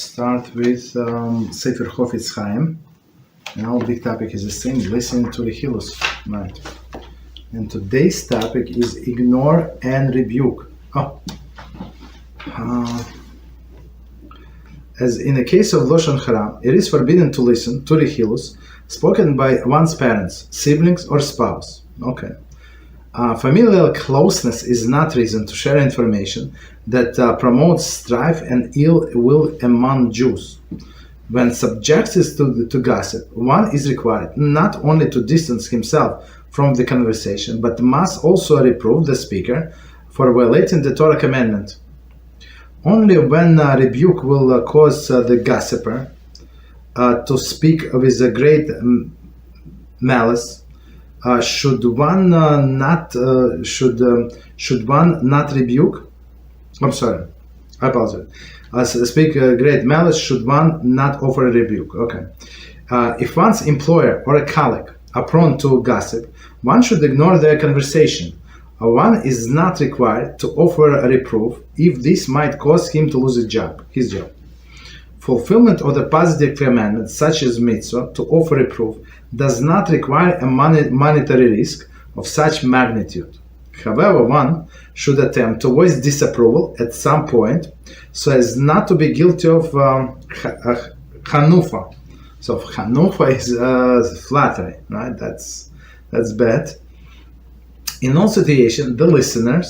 start with Sefer Chofetz Chaim. And our big topic is the same, listen to Rechilus. Right. And today's topic is ignore and rebuke. As in the case of Lashon Hara, it is forbidden to listen to Rechilus spoken by one's parents, siblings, or spouse. Okay. Familial closeness is not reason to share information that promotes strife and ill will among Jews. When subjected to gossip, one is required not only to distance himself from the conversation, but must also reprove the speaker for violating the Torah commandment. Only when rebuke will cause the gossiper to speak with a great malice, should one not rebuke? I'm sorry, I apologize. Speak great malice, should one not offer a rebuke? Okay. If one's employer or a colleague are prone to gossip, one should ignore their conversation. One is not required to offer a reproof if this might cause him to lose his job. Fulfillment of the positive commandment, such as mitzvah, to offer reproof, does not require a monetary risk of such magnitude. However, one should attempt to voice disapproval at some point so as not to be guilty of chanufa. So chanufa is flattery, right? That's bad. In all situations, the listener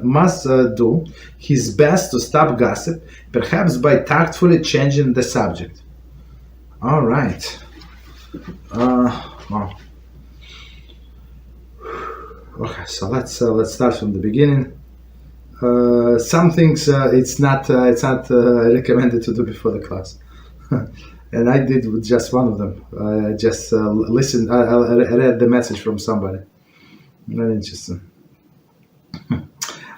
must do his best to stop gossip, perhaps by tactfully changing the subject. All right. Wow. Okay, so let's start from the beginning. Some things it's not recommended to do before the class, and I did with just one of them. Just listened. I read the message from somebody. Very interesting.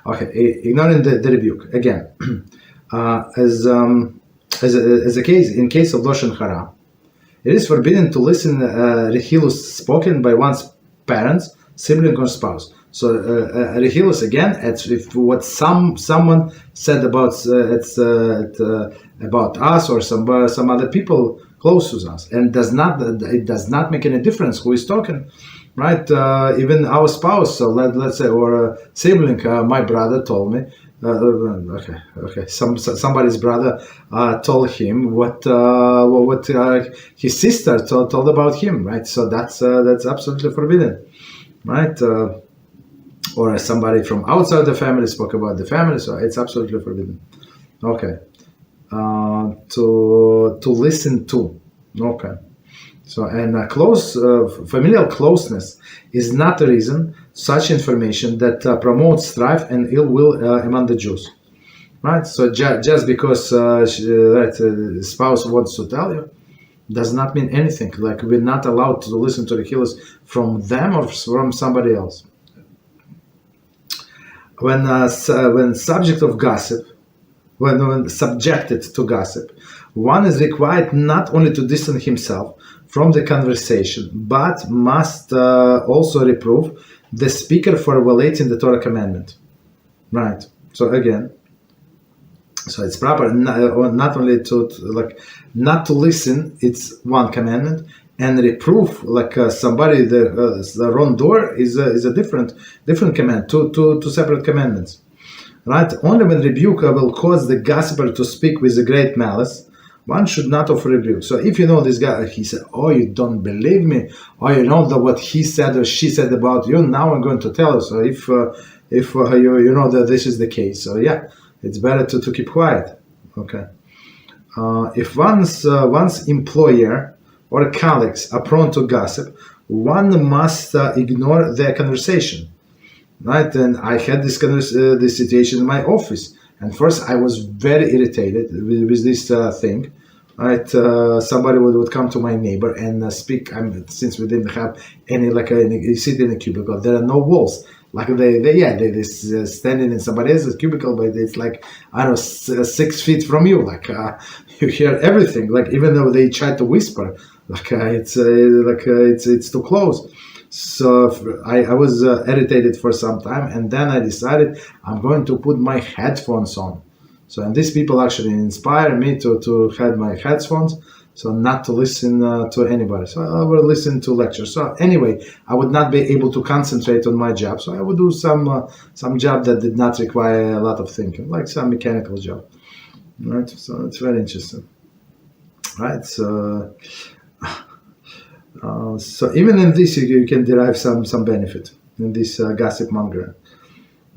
Okay, ignoring the rebuke again. As a case in case of Lashon Hara, it is forbidden to listen Rechilus spoken by one's parents, sibling, or spouse. So Rechilus again, if what someone said about us or some other people close to us, and it does not make any difference who is talking. Right, even our spouse, so let's say, or a sibling. My brother told me, somebody's brother told him what his sister told about him, right? So that's absolutely forbidden, right? Or somebody from outside the family spoke about the family, so it's absolutely forbidden. Okay, to listen to, okay. So, and familial closeness is not a reason such information that promotes strife and ill will among the Jews, right? So, just because spouse wants to tell you, does not mean anything. Like, we're not allowed to listen to the Rechilus from them or from somebody else. When subject of gossip, when subjected to gossip, one is required not only to distance himself from the conversation, but must also reprove the speaker for violating the Torah commandment. Right. So again, so it's proper not only to not to listen. It's one commandment, and reproof somebody the wrong door is a different command. Two separate commandments. Right. Only when rebuke will cause the gossiper to speak with a great malice, one should not offer rebuke. So if you know this guy, he said, "Oh, you don't believe me," or you know what he said or she said about you. Now I'm going to tell you. So if you know that this is the case, so yeah, it's better to keep quiet. Okay. If one's employer or colleagues are prone to gossip, one must ignore their conversation. Right, and I had this situation in my office, and first I was very irritated with this thing. Right, somebody would come to my neighbor and speak. Since we didn't have any you sit in a cubicle, there are no walls. Like they standing in somebody else's cubicle, but it's like, I don't know, 6 feet from you. Like you hear everything. Like even though they try to whisper, it's too close. So I was irritated for some time, and then I decided I'm going to put my headphones on. So, and these people actually inspire me to have my headphones, so not to listen to anybody. So I will listen to lectures. So anyway, I would not be able to concentrate on my job. So I would do some job that did not require a lot of thinking, like some mechanical job. Right. So it's very interesting. Right. So even in this, you can derive some benefit in this gossip mongering.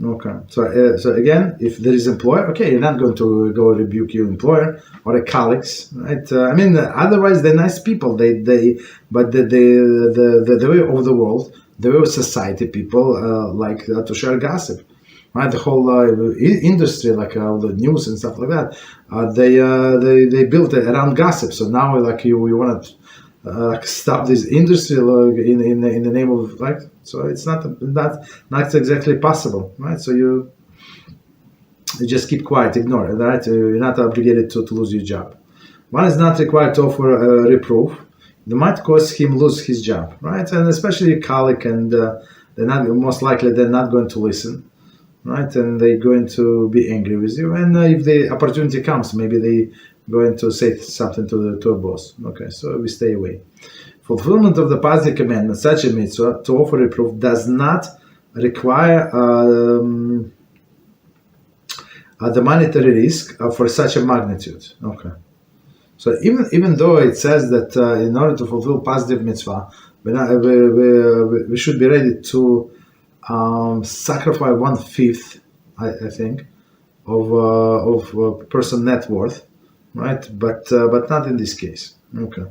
Okay. So again, if there is employer, okay, you're not going to go rebuke your employer or a colleagues, right? I mean, otherwise they're nice people. But the way of the world, the way of society, people like to share gossip, right? The whole industry, like the news and stuff like that, they built it around gossip. So now, like you want to stop this industry in the name of like. So it's not exactly possible, right? So you just keep quiet, ignore it, right? You're not obligated to lose your job. One is not required to offer a reproof. They might cause him lose his job, right? And especially a colleague, and they're not going to listen, right? And they're going to be angry with you. And if the opportunity comes, maybe they going to say something to a boss. Okay, so we stay away. Fulfillment of the positive commandment, such a mitzvah, to offer reproof, does not require the monetary risk for such a magnitude. Okay. So even though it says that in order to fulfill positive mitzvah, we should be ready to sacrifice 1/5, I think, of person net worth, right? But not in this case. Okay.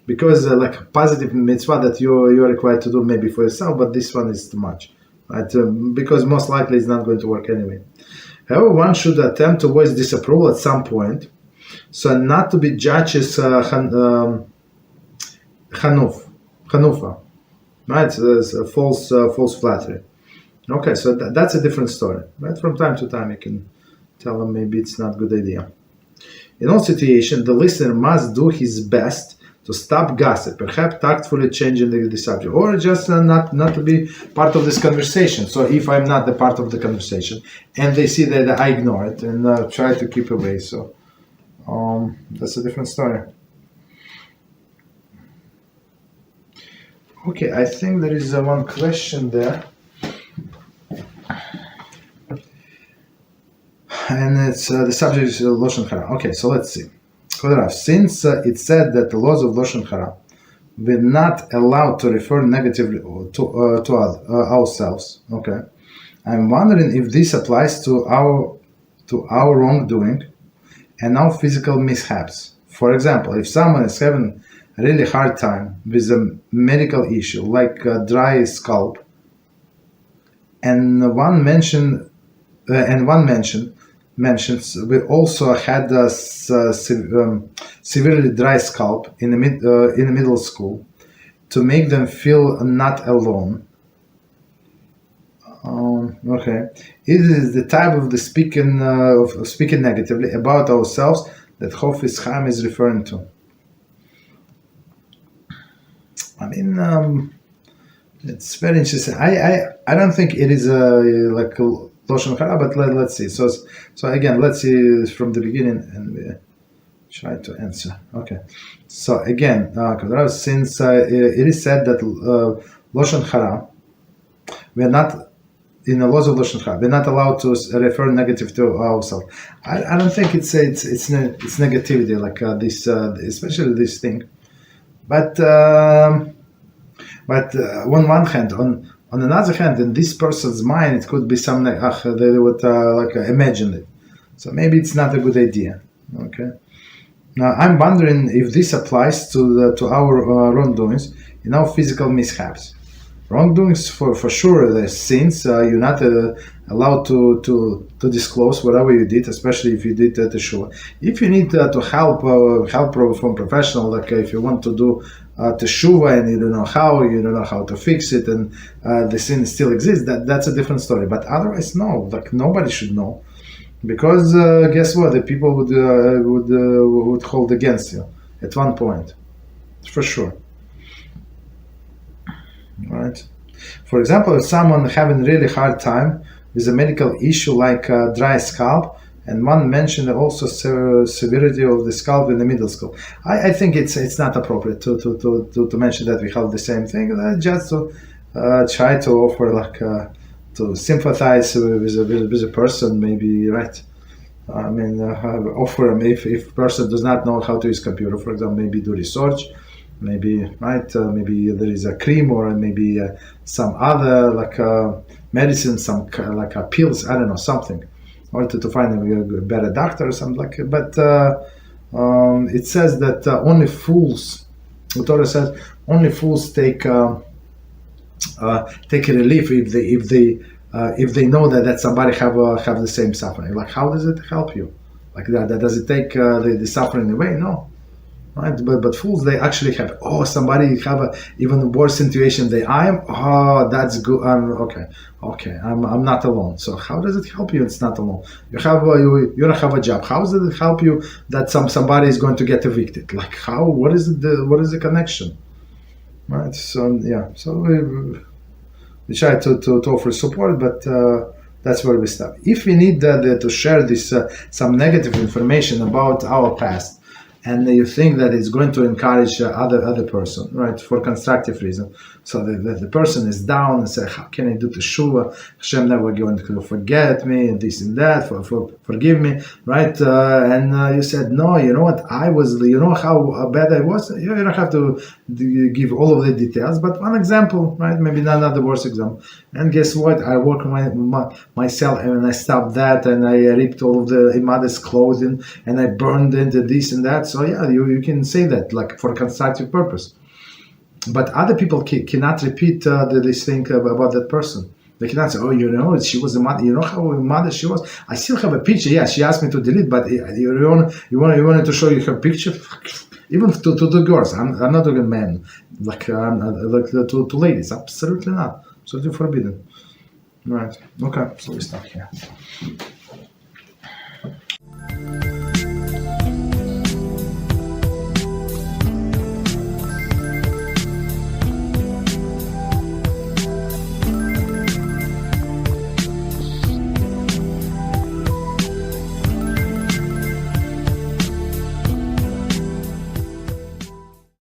Because like a positive mitzvah that you're required to do maybe for yourself, but this one is too much, right? Because most likely it's not going to work anyway. However, one should attempt to voice disapproval at some point, so not to be judged as chanufa, right? As a false flattery. Okay, so that's a different story, right? From time to time, you can tell them maybe it's not a good idea. In all situations, the listener must do his best to stop gossip, perhaps tactfully changing the subject, or just not to be part of this conversation. So if I'm not the part of the conversation, and they see that I ignore it and try to keep away, so that's a different story. Okay, I think there is one question there, and it's the subject is Lashon Hara. Okay, so let's see. Since it's said that the laws of Lashon Hara were not allowed to refer negatively to ourselves, okay, I'm wondering if this applies to our wrongdoing and our physical mishaps. For example, if someone is having a really hard time with a medical issue like a dry scalp, and one mentions we also had a severely dry scalp in the middle school to make them feel not alone. Okay, it is the type of the speaking negatively about ourselves that Chofetz Chaim is referring to. I mean, it's very interesting. I don't think it is like a Lashon Hara, but let's see. So again, let's see from the beginning, and we try to answer. Okay. So again, since it is said that Lashon Hara, we are not in the laws of Lashon Hara, we're not allowed to refer negative to ourselves. I don't think it's negativity like this, especially this thing. But on one hand, on another hand, in this person's mind, it could be something like they would imagine it. So maybe it's not a good idea. Okay. Now I'm wondering if this applies to our wrongdoings in our physical mishaps. Wrongdoings for sure, the sins you're not allowed to disclose whatever you did, especially if you did teshuva. If you need to help from professional, like if you want to do teshuva and you don't know how to fix it, and the sin still exists, that's a different story. But otherwise, no, like nobody should know, because guess what? The people would hold against you at one point, for sure. Right. For example, if someone having really hard time with a medical issue like dry scalp, And one mentioned also severity of the scalp in the middle skull. I think it's not appropriate to mention that we have the same thing. Just to try to offer to sympathize with a person, maybe, right? I mean, offer him if person does not know how to use computer, for example, maybe do research, maybe, right? Maybe there is a cream or maybe some other medicine, some pills, I don't know, something, or to find a better doctor or something like that. But it says that only fools, the Torah says, only fools take relief if they know that somebody have the same suffering. Like, how does it help you? Like that does it take the suffering away? No, right? But fools, they actually have. Oh, somebody have a even worse situation than I am. Oh, that's good. Okay. I'm not alone. So how does it help you? It's not alone. You don't have a job. How does it help you that somebody is going to get evicted? Like how? What is the connection? Right. So yeah. So we try to offer support, but that's where we stop. If we need to share this some negative information about our past, and you think that it's going to encourage other person, right, for constructive reason, so the person is down and say, how can I do teshuva? Hashem never going to forget me, and this and that, forgive me, right? And you said, no, you know what, I was, you know how bad I was. You don't have to give all of the details, but one example, right? Maybe not the worst example. And guess what? I work myself, and I stopped that, and I ripped all of the mother's clothing, and I burned into this and that. So yeah, you can say that like for constructive purpose. But other people cannot repeat this thing about that person. They cannot say, oh, you know, she was a mother. You know how a mother she was. I still have a picture. Yeah, she asked me to delete, but you wanted to show you her picture. Even to the girls, I'm not doing men. Like to ladies, absolutely not. Absolutely forbidden. Right. Okay. So we stop here.